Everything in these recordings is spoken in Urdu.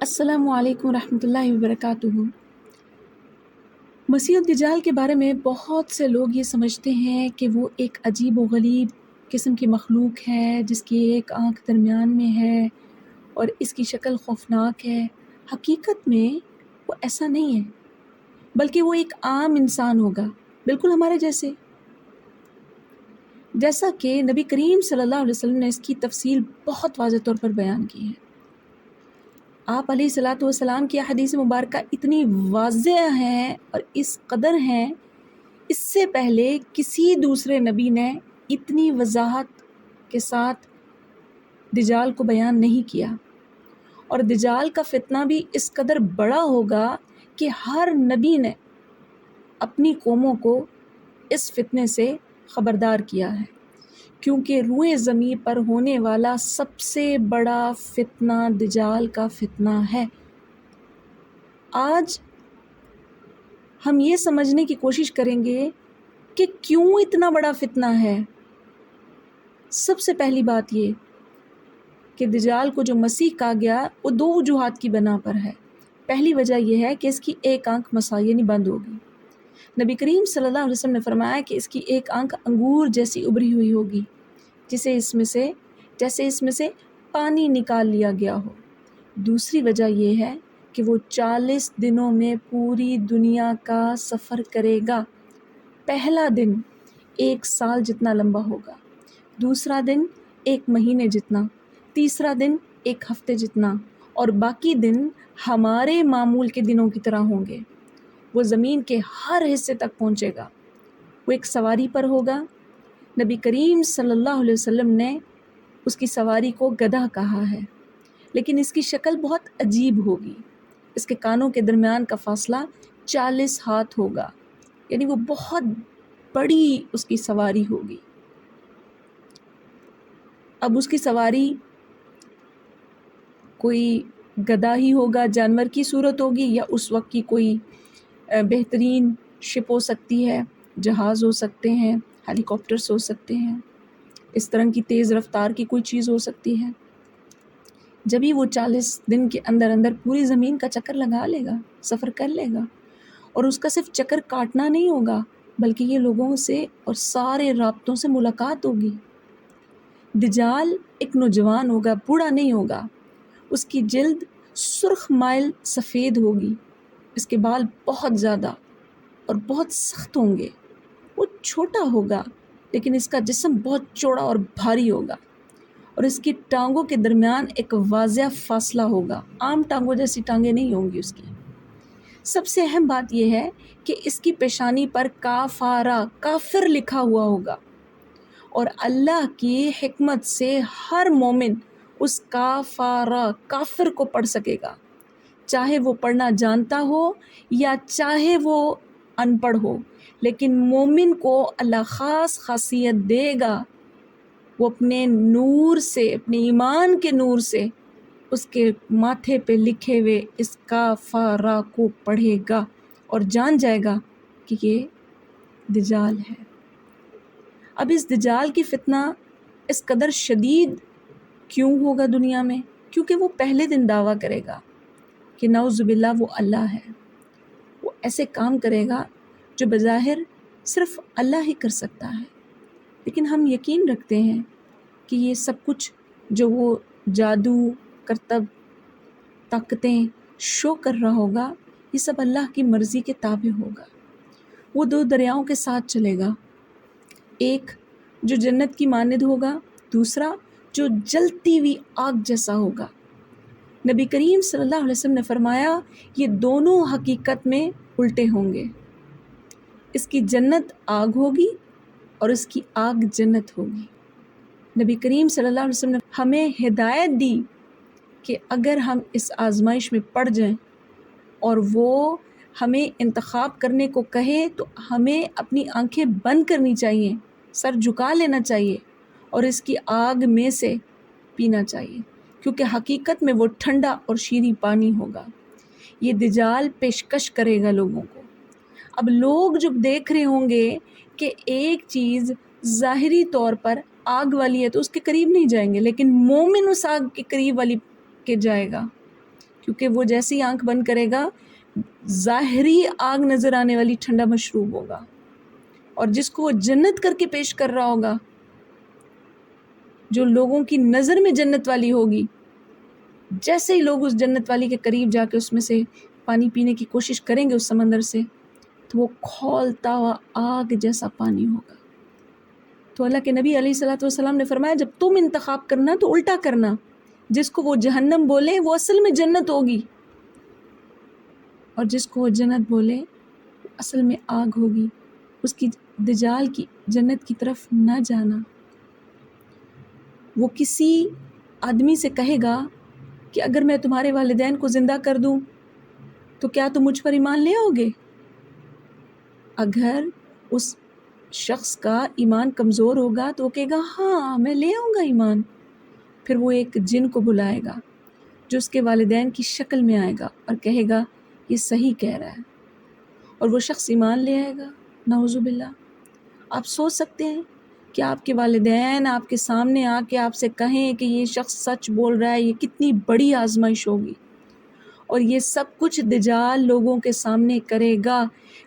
السلام علیکم ورحمۃ اللہ وبرکاتہ۔ مسیح الدجال کے بارے میں بہت سے لوگ یہ سمجھتے ہیں کہ وہ ایک عجیب و غریب قسم کی مخلوق ہے جس کی ایک آنکھ درمیان میں ہے اور اس کی شکل خوفناک ہے۔ حقیقت میں وہ ایسا نہیں ہے، بلکہ وہ ایک عام انسان ہوگا، بالکل ہمارے جیسا کہ نبی کریم صلی اللہ علیہ وسلم نے اس کی تفصیل بہت واضح طور پر بیان کی ہے۔ آپ علیہ الصلاۃ والسلام کی حدیث مبارکہ اتنی واضح ہیں اور اس قدر ہیں، اس سے پہلے کسی دوسرے نبی نے اتنی وضاحت کے ساتھ دجال کو بیان نہیں کیا، اور دجال کا فتنہ بھی اس قدر بڑا ہوگا کہ ہر نبی نے اپنی قوموں کو اس فتنے سے خبردار کیا ہے، کیونکہ روئے زمین پر ہونے والا سب سے بڑا فتنہ دجال کا فتنہ ہے۔ آج ہم یہ سمجھنے کی کوشش کریں گے کہ کیوں اتنا بڑا فتنہ ہے۔ سب سے پہلی بات یہ کہ دجال کو جو مسیح کہا گیا وہ دو وجوہات کی بنا پر ہے۔ پہلی وجہ یہ ہے کہ اس کی ایک آنکھ مسا یعنی بند ہوگی۔ نبی کریم صلی اللہ علیہ وسلم نے فرمایا کہ اس کی ایک آنکھ انگور جیسی ابری ہوئی ہوگی، جیسے اس میں سے پانی نکال لیا گیا ہو۔ دوسری وجہ یہ ہے کہ وہ 40 دنوں میں پوری دنیا کا سفر کرے گا۔ پہلا دن 1 سال جتنا لمبا ہوگا، دوسرا دن 1 مہینے جتنا، تیسرا دن 1 ہفتے جتنا، اور باقی دن ہمارے معمول کے دنوں کی طرح ہوں گے۔ وہ زمین کے ہر حصے تک پہنچے گا۔ وہ ایک سواری پر ہوگا۔ نبی کریم صلی اللہ علیہ وسلم نے اس کی سواری کو گدھا کہا ہے، لیکن اس کی شکل بہت عجیب ہوگی۔ اس کے کانوں کے درمیان کا فاصلہ 40 ہاتھ ہوگا، یعنی وہ بہت بڑی اس کی سواری ہوگی۔ اب اس کی سواری کوئی گدھا ہی ہوگا، جانور کی صورت ہوگی، یا اس وقت کی کوئی بہترین شپ ہو سکتی ہے، جہاز ہو سکتے ہیں، ہیلی کاپٹرز ہو سکتے ہیں، اس طرح کی تیز رفتار کی کوئی چیز ہو سکتی ہے۔ جبھی وہ 40 دن کے اندر پوری زمین کا چکر لگا لے گا، سفر کر لے گا، اور اس کا صرف چکر کاٹنا نہیں ہوگا بلکہ یہ لوگوں سے اور سارے رابطوں سے ملاقات ہوگی۔ دجال ایک نوجوان ہوگا، بوڑھا نہیں ہوگا۔ اس کی جلد سرخ مائل سفید ہوگی، اس کے بال بہت زیادہ اور بہت سخت ہوں گے۔ وہ چھوٹا ہوگا لیکن اس کا جسم بہت چوڑا اور بھاری ہوگا، اور اس کی ٹانگوں کے درمیان ایک واضح فاصلہ ہوگا۔ عام ٹانگوں جیسی ٹانگیں نہیں ہوں گی اس کی۔ سب سے اہم بات یہ ہے کہ اس کی پیشانی پر کافارہ، کافر لکھا ہوا ہوگا، اور اللہ کی حکمت سے ہر مومن اس کافارہ، کافر کو پڑھ سکے گا، چاہے وہ پڑھنا جانتا ہو یا چاہے وہ ان پڑھ ہو۔ لیکن مومن کو اللہ خاص خاصیت دے گا، وہ اپنے نور سے، اپنے ایمان کے نور سے اس کے ماتھے پہ لکھے ہوئے اس کافارہ کو پڑھے گا اور جان جائے گا کہ یہ دجال ہے۔ اب اس دجال کی فتنہ اس قدر شدید کیوں ہوگا دنیا میں؟ کیونکہ وہ پہلے دن دعویٰ کرے گا کہ نعوذ باللہ وہ اللہ ہے۔ وہ ایسے کام کرے گا جو بظاہر صرف اللہ ہی کر سکتا ہے، لیکن ہم یقین رکھتے ہیں کہ یہ سب کچھ جو وہ جادو، کرتب، طاقتیں شو کر رہا ہوگا، یہ سب اللہ کی مرضی کے تابع ہوگا۔ وہ 2 دریاؤں کے ساتھ چلے گا، ایک جو جنت کی مانند ہوگا، دوسرا جو جلتی ہوئی آگ جیسا ہوگا۔ نبی کریم صلی اللہ علیہ وسلم نے فرمایا یہ دونوں حقیقت میں الٹے ہوں گے۔ اس کی جنت آگ ہوگی اور اس کی آگ جنت ہوگی۔ نبی کریم صلی اللہ علیہ وسلم نے ہمیں ہدایت دی کہ اگر ہم اس آزمائش میں پڑ جائیں اور وہ ہمیں انتخاب کرنے کو کہے تو ہمیں اپنی آنکھیں بند کرنی چاہیے، سر جھکا لینا چاہیے اور اس کی آگ میں سے پینا چاہیے، کیونکہ حقیقت میں وہ ٹھنڈا اور شیریں پانی ہوگا۔ یہ دجال پیشکش کرے گا لوگوں کو۔ اب لوگ جب دیکھ رہے ہوں گے کہ ایک چیز ظاہری طور پر آگ والی ہے تو اس کے قریب نہیں جائیں گے، لیکن مومن اس آگ کے قریب والی کے جائے گا، کیونکہ وہ جیسی آنکھ بند کرے گا ظاہری آگ نظر آنے والی ٹھنڈا مشروب ہوگا، اور جس کو وہ جنت کر کے پیش کر رہا ہوگا، جو لوگوں کی نظر میں جنت والی ہوگی، جیسے ہی لوگ اس جنت والی کے قریب جا کے اس میں سے پانی پینے کی کوشش کریں گے اس سمندر سے، تو وہ کھولتا ہوا آگ جیسا پانی ہوگا۔ تو اللہ کے نبی علیہ الصلوۃ والسلام نے فرمایا جب تم انتخاب کرنا تو الٹا کرنا، جس کو وہ جہنم بولے وہ اصل میں جنت ہوگی، اور جس کو وہ جنت بولے وہ اصل میں آگ ہوگی۔ اس کی دجال کی جنت کی طرف نہ جانا۔ وہ کسی آدمی سے کہے گا کہ اگر میں تمہارے والدین کو زندہ کر دوں تو کیا تم مجھ پر ایمان لے آؤ گے؟ اگر اس شخص کا ایمان کمزور ہوگا تو وہ کہے گا ہاں میں لے آؤں گا ایمان۔ پھر وہ ایک جن کو بلائے گا جو اس کے والدین کی شکل میں آئے گا اور کہے گا یہ صحیح کہہ رہا ہے، اور وہ شخص ایمان لے آئے گا۔ نعوذ باللہ۔ آپ سوچ سکتے ہیں کہ آپ کے والدین آپ کے سامنے آ کے آپ سے کہیں کہ یہ شخص سچ بول رہا ہے، یہ کتنی بڑی آزمائش ہوگی، اور یہ سب کچھ دجال لوگوں کے سامنے کرے گا۔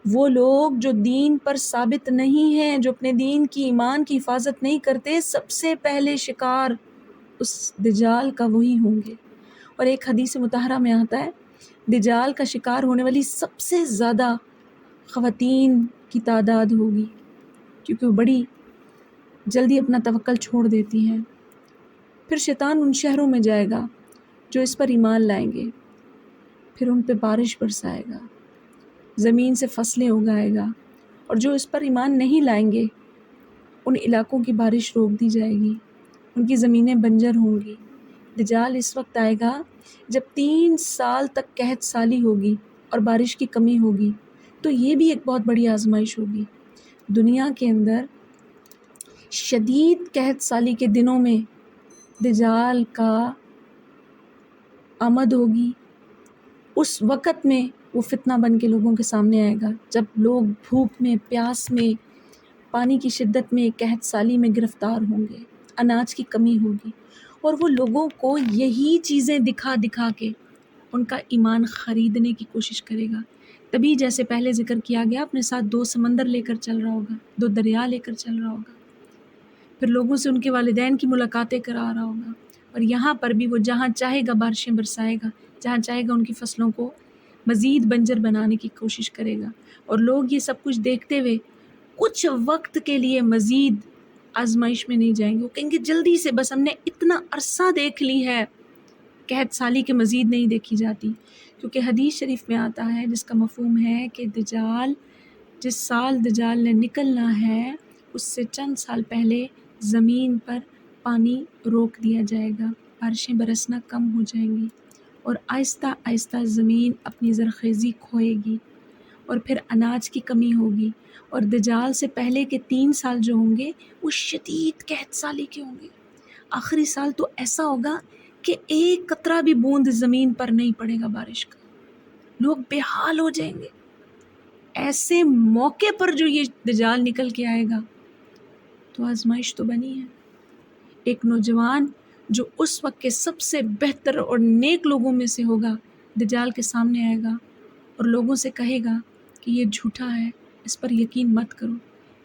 وہ لوگ جو دین پر ثابت نہیں ہیں، جو اپنے دین کی ایمان کی حفاظت نہیں کرتے، سب سے پہلے شکار اس دجال کا وہی ہوں گے۔ اور ایک حدیث مطہرہ میں آتا ہے دجال کا شکار ہونے والی سب سے زیادہ خواتین کی تعداد ہوگی، کیونکہ وہ بڑی جلدی اپنا توکل چھوڑ دیتی ہیں۔ پھر شیطان ان شہروں میں جائے گا جو اس پر ایمان لائیں گے، پھر ان پہ بارش برسائے گا، زمین سے فصلیں اگائے گا، اور جو اس پر ایمان نہیں لائیں گے ان علاقوں کی بارش روک دی جائے گی، ان کی زمینیں بنجر ہوں گی۔ دجال اس وقت آئے گا جب 3 سال تک قحط سالی ہوگی اور بارش کی کمی ہوگی، تو یہ بھی ایک بہت بڑی آزمائش ہوگی۔ دنیا کے اندر شدید قحط سالی کے دنوں میں دجال کا آمد ہوگی۔ اس وقت میں وہ فتنہ بن کے لوگوں کے سامنے آئے گا جب لوگ بھوک میں، پیاس میں، پانی کی شدت میں، قحط سالی میں گرفتار ہوں گے، اناج کی کمی ہوگی، اور وہ لوگوں کو یہی چیزیں دکھا دکھا کے ان کا ایمان خریدنے کی کوشش کرے گا۔ تبھی جیسے پہلے ذکر کیا گیا اپنے ساتھ 2 سمندر لے کر چل رہا ہوگا، 2 دریا لے کر چل رہا ہوگا، پھر لوگوں سے ان کے والدین کی ملاقاتیں کرا رہا ہوگا، اور یہاں پر بھی وہ جہاں چاہے گا بارشیں برسائے گا، جہاں چاہے گا ان کی فصلوں کو مزید بنجر بنانے کی کوشش کرے گا، اور لوگ یہ سب کچھ دیکھتے ہوئے کچھ وقت کے لیے مزید آزمائش میں نہیں جائیں گے۔ وہ کہیں گے جلدی سے، بس ہم نے اتنا عرصہ دیکھ لی ہے، قحط سالی کے مزید نہیں دیکھی جاتی، کیونکہ حدیث شریف میں آتا ہے جس کا مفہوم ہے کہ دجال جس سال دجال نے نکلنا ہے اس سے چند سال پہلے زمین پر پانی روک دیا جائے گا، بارشیں برسنا کم ہو جائیں گی، اور آہستہ آہستہ زمین اپنی زرخیزی کھوئے گی، اور پھر اناج کی کمی ہوگی، اور دجال سے پہلے کے 3 سال جو ہوں گے وہ شدید قحط سالی کے ہوں گے۔ آخری سال تو ایسا ہوگا کہ ایک قطرہ بھی بوند زمین پر نہیں پڑے گا بارش کا، لوگ بے حال ہو جائیں گے۔ ایسے موقع پر جو یہ دجال نکل کے آئے گا تو آزمائش تو بنی ہے۔ ایک نوجوان جو اس وقت کے سب سے بہتر اور نیک لوگوں میں سے ہوگا دجال کے سامنے آئے گا اور لوگوں سے کہے گا کہ یہ جھوٹا ہے، اس پر یقین مت کرو۔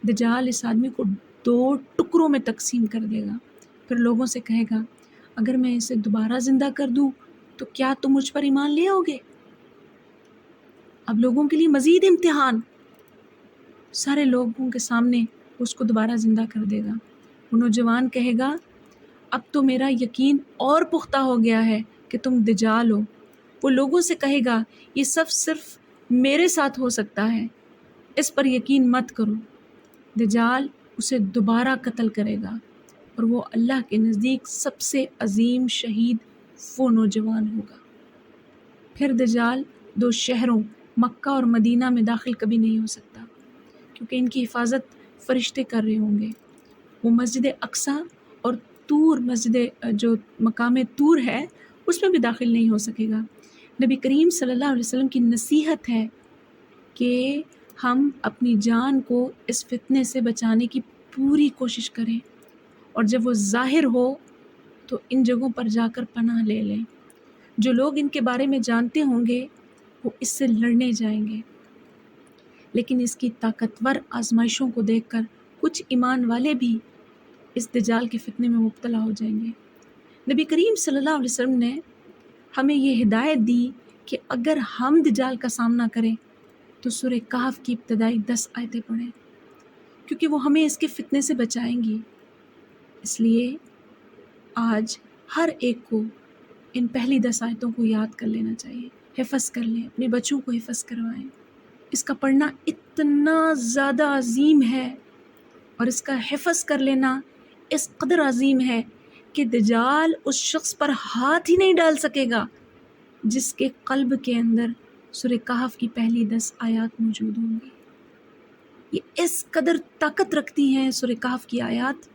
دجال اس آدمی کو 2 ٹکڑوں میں تقسیم کر دے گا، پھر لوگوں سے کہے گا اگر میں اسے دوبارہ زندہ کر دوں تو کیا تم مجھ پر ایمان لے آؤ گے؟ اب لوگوں کے لیے مزید امتحان، سارے لوگوں کے سامنے اس کو دوبارہ زندہ کر دے گا۔ وہ نوجوان کہے گا اب تو میرا یقین اور پختہ ہو گیا ہے کہ تم دجال ہو۔ وہ لوگوں سے کہے گا یہ سب صرف میرے ساتھ ہو سکتا ہے، اس پر یقین مت کرو۔ دجال اسے دوبارہ قتل کرے گا، اور وہ اللہ کے نزدیک سب سے عظیم شہید وہ نوجوان ہوگا۔ پھر دجال 2 شہروں مکہ اور مدینہ میں داخل کبھی نہیں ہو سکتا، کیونکہ ان کی حفاظت فرشتے کر رہے ہوں گے۔ وہ مسجد اقصی اور طور، مسجد جو مقام طور ہے اس میں بھی داخل نہیں ہو سکے گا۔ نبی کریم صلی اللہ علیہ وسلم کی نصیحت ہے کہ ہم اپنی جان کو اس فتنے سے بچانے کی پوری کوشش کریں، اور جب وہ ظاہر ہو تو ان جگہوں پر جا کر پناہ لے لیں۔ جو لوگ ان کے بارے میں جانتے ہوں گے وہ اس سے لڑنے جائیں گے، لیکن اس کی طاقتور آزمائشوں کو دیکھ کر کچھ ایمان والے بھی اس دجال کے فتنے میں مبتلا ہو جائیں گے۔ نبی کریم صلی اللہ علیہ وسلم نے ہمیں یہ ہدایت دی کہ اگر ہم دجال کا سامنا کریں تو سورہ کہف کی ابتدائی 10 آیتیں پڑھیں، کیونکہ وہ ہمیں اس کے فتنے سے بچائیں گی۔ اس لیے آج ہر ایک کو ان پہلی 10 آیتوں کو یاد کر لینا چاہیے، حفظ کر لیں، اپنے بچوں کو حفظ کروائیں۔ اس کا پڑھنا اتنا زیادہ عظیم ہے اور اس کا حفظ کر لینا اس قدر عظیم ہے کہ دجال اس شخص پر ہاتھ ہی نہیں ڈال سکے گا جس کے قلب کے اندر سورہ کہف کی پہلی 10 آیات موجود ہوں گی۔ یہ اس قدر طاقت رکھتی ہیں سورہ کہف کی آیات،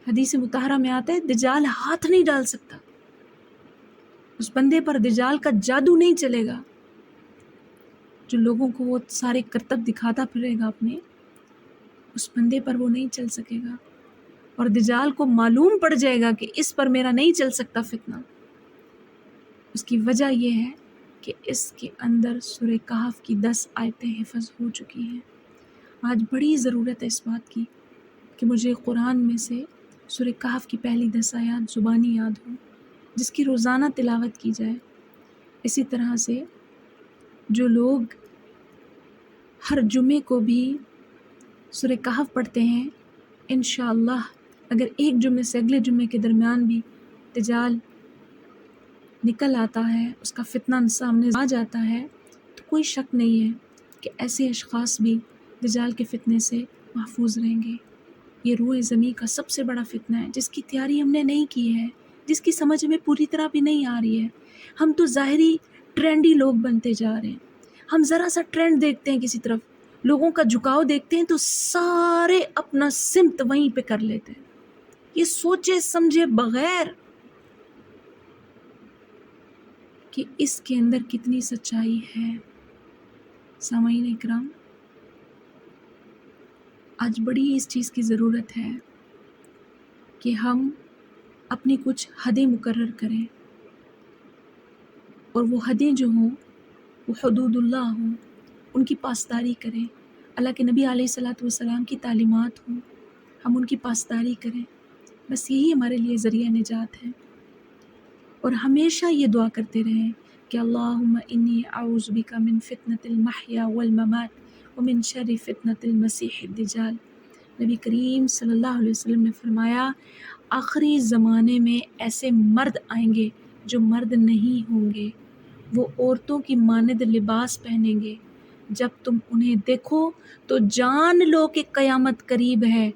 حدیث مطہرہ میں آتا ہے دجال ہاتھ نہیں ڈال سکتا، اس بندے پر دجال کا جادو نہیں چلے گا۔ جو لوگوں کو وہ سارے کرتب دکھاتا پھرے گا اپنے، اس بندے پر وہ نہیں چل سکے گا، اور دجال کو معلوم پڑ جائے گا کہ اس پر میرا نہیں چل سکتا فتنہ۔ اس کی وجہ یہ ہے کہ اس کے اندر سورہ کہف کی 10 آیتیں حفظ ہو چکی ہیں۔ آج بڑی ضرورت ہے اس بات کی کہ مجھے قرآن میں سے سورہ کہف کی پہلی 10 آیات زبانی یاد ہوں، جس کی روزانہ تلاوت کی جائے۔ اسی طرح سے جو لوگ ہر جمعے کو بھی سورہ کہف پڑھتے ہیں، انشاءاللہ اگر ایک جمعے سے اگلے جمعے کے درمیان بھی دجال نکل آتا ہے، اس کا فتنہ سامنے آ جاتا ہے، تو کوئی شک نہیں ہے کہ ایسے اشخاص بھی دجال کے فتنے سے محفوظ رہیں گے۔ یہ روئے زمین کا سب سے بڑا فتنہ ہے جس کی تیاری ہم نے نہیں کی ہے، جس کی سمجھ میں پوری طرح بھی نہیں آ رہی ہے۔ ہم تو ظاہری ٹرینڈی لوگ بنتے جا رہے ہیں، ہم ذرا سا ٹرینڈ دیکھتے ہیں، کسی طرف لوگوں کا جھکاؤ دیکھتے ہیں تو سارے اپنا سمت وہیں پہ کر لیتے ہیں، یہ سوچے سمجھے بغیر کہ اس کے اندر کتنی سچائی ہے۔ سامعین اکرام، آج بڑی اس چیز کی ضرورت ہے کہ ہم اپنی کچھ حدیں مقرر کریں، اور وہ حدیں جو ہوں وہ حدود اللہ ہوں، ان کی پاسداری کریں، اللہ کے نبی علیہ الصلوۃ والسلام کی تعلیمات ہوں، ہم ان کی پاسداری کریں۔ بس یہی ہمارے لیے ذریعہ نجات ہے، اور ہمیشہ یہ دعا کرتے رہیں کہ اللہم انی اعوذ بک من فتنۃ المحیا والممات ومن شر فتنۃ المسیح الدجال۔ نبی کریم صلی اللہ علیہ وسلم نے فرمایا آخری زمانے میں ایسے مرد آئیں گے جو مرد نہیں ہوں گے، وہ عورتوں کی مانند لباس پہنیں گے، جب تم انہیں دیکھو تو جان لو کہ قیامت قریب ہے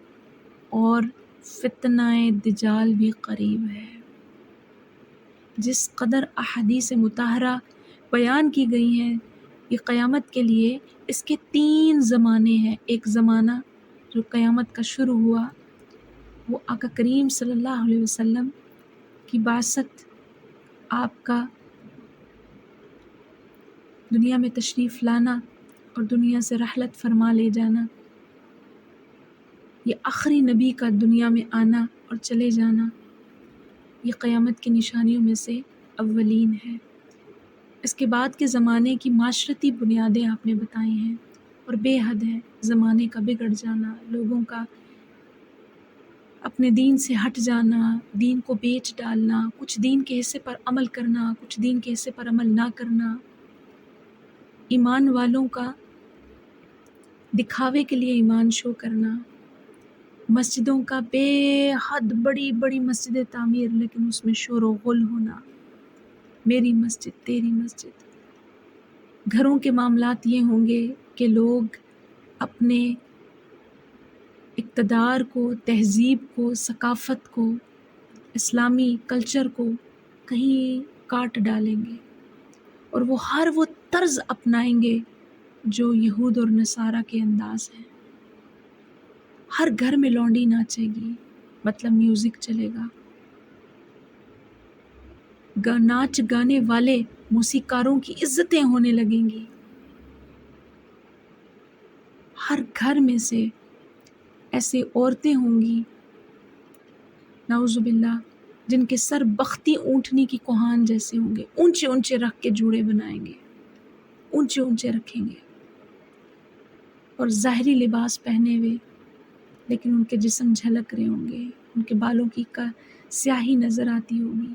اور فتنہ دجال بھی قریب ہے۔ جس قدر احادیث مطہرہ بیان کی گئی ہیں یہ قیامت کے لیے، اس کے 3 زمانے ہیں۔ ایک زمانہ جو قیامت کا شروع ہوا وہ آقا کریم صلی اللہ علیہ وسلم کی بعثت، آپ کا دنیا میں تشریف لانا اور دنیا سے رحلت فرما لے جانا، یہ آخری نبی کا دنیا میں آنا اور چلے جانا، یہ قیامت کی نشانیوں میں سے اولین ہے۔ اس کے بعد کے زمانے کی معاشرتی بنیادیں آپ نے بتائی ہیں اور بے حد ہے، زمانے کا بگڑ جانا، لوگوں کا اپنے دین سے ہٹ جانا، دین کو بیچ ڈالنا، کچھ دین کے حصے پر عمل کرنا، کچھ دین کے حصے پر عمل نہ کرنا، ایمان والوں کا دکھاوے کے لیے ایمان شو کرنا، مسجدوں کا بے حد بڑی بڑی مسجدیں تعمیر لیکن اس میں شور و غل ہونا، میری مسجد تیری مسجد۔ گھروں کے معاملات یہ ہوں گے کہ لوگ اپنے اقتدار کو، تہذیب کو، ثقافت کو، اسلامی کلچر کو کہیں کاٹ ڈالیں گے، اور وہ ہر وہ طرز اپنائیں گے جو یہود اور نصارہ کے انداز ہیں۔ ہر گھر میں لونڈی ناچے گی، مطلب میوزک چلے گا، ناچ گانے والے موسیقاروں کی عزتیں ہونے لگیں گی، ہر گھر میں سے ایسے عورتیں ہوں گی نعوذ باللہ جن کے سر بختی اونٹنی کی کوہان جیسے ہوں گے، اونچے اونچے رکھ کے جوڑے بنائیں گے، اونچے اونچے رکھیں گے، اور ظاہری لباس پہنے ہوئے لیکن ان کے جسم جھلک رہے ہوں گے، ان کے بالوں کی سیاہی نظر آتی ہوگی،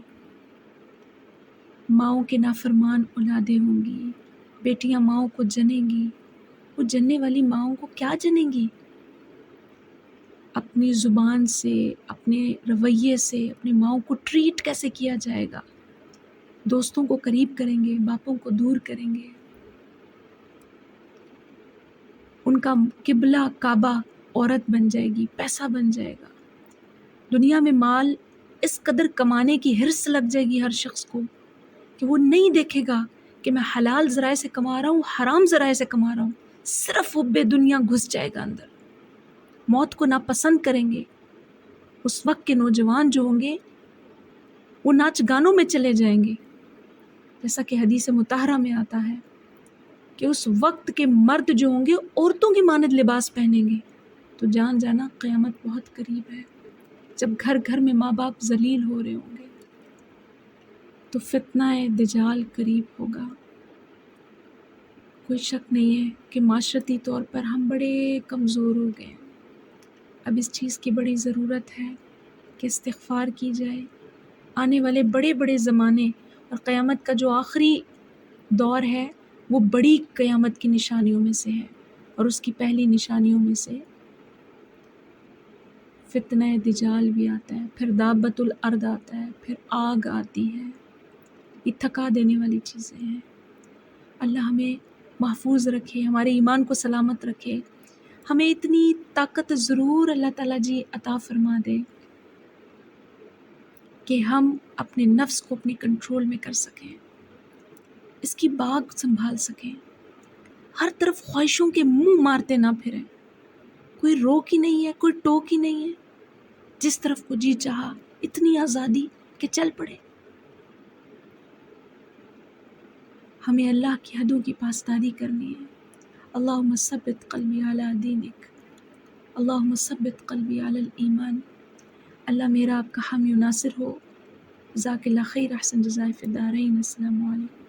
ماؤں کے نافرمان اولادیں ہوں گی، بیٹیاں ماؤں کو جنیں گی۔ وہ جننے والی ماؤں کو کیا جنیں گی؟ اپنی زبان سے، اپنے رویے سے اپنی ماؤں کو ٹریٹ کیسے کیا جائے گا، دوستوں کو قریب کریں گے، باپوں کو دور کریں گے، ان کا قبلہ کعبہ عورت بن جائے گی، پیسہ بن جائے گا، دنیا میں مال اس قدر کمانے کی حرص لگ جائے گی ہر شخص کو کہ وہ نہیں دیکھے گا کہ میں حلال ذرائع سے کما رہا ہوں، حرام ذرائع سے کما رہا ہوں، صرف وہ بے دنیا گھس جائے گا اندر، موت کو ناپسند کریں گے۔ اس وقت کے نوجوان جو ہوں گے وہ ناچ گانوں میں چلے جائیں گے، جیسا کہ حدیث مطہرہ میں آتا ہے کہ اس وقت کے مرد جو ہوں گے عورتوں کی مانند لباس پہنیں گے، تو جان جانا قیامت بہت قریب ہے، جب گھر گھر میں ماں باپ ذلیل ہو رہے ہوں گے تو فتنہ دجال قریب ہوگا۔ کوئی شک نہیں ہے کہ معاشرتی طور پر ہم بڑے کمزور ہو گئے ہیں، اب اس چیز کی بڑی ضرورت ہے کہ استغفار کی جائے۔ آنے والے بڑے بڑے زمانے اور قیامت کا جو آخری دور ہے وہ بڑی قیامت کی نشانیوں میں سے ہے، اور اس کی پہلی نشانیوں میں سے فتنہ دجال بھی آتا ہے، پھر دابۃ الارض آتا ہے، پھر آگ آتی ہے۔ یہ تھکا دینے والی چیزیں ہیں۔ اللہ ہمیں محفوظ رکھے، ہمارے ایمان کو سلامت رکھے، ہمیں اتنی طاقت ضرور اللہ تعالیٰ جی عطا فرما دے کہ ہم اپنے نفس کو اپنے کنٹرول میں کر سکیں، اس کی باغ سنبھال سکیں، ہر طرف خواہشوں کے منہ مارتے نہ پھریں، کوئی روک ہی نہیں ہے، کوئی ٹوک ہی نہیں ہے، جس طرف کو جی چاہا، اتنی آزادی کہ چل پڑے۔ ہمیں اللہ کی حدوں کی پاسداری کرنی ہے۔ اللہم ثبت قلبی علی دینک، اللہم ثبت قلبی علی الایمان۔ اللہ میرا آپ کا حامی و ناصر ہو۔ جزاک اللہ خیر، احسن جزائے فی الدارین۔ السلام علیکم۔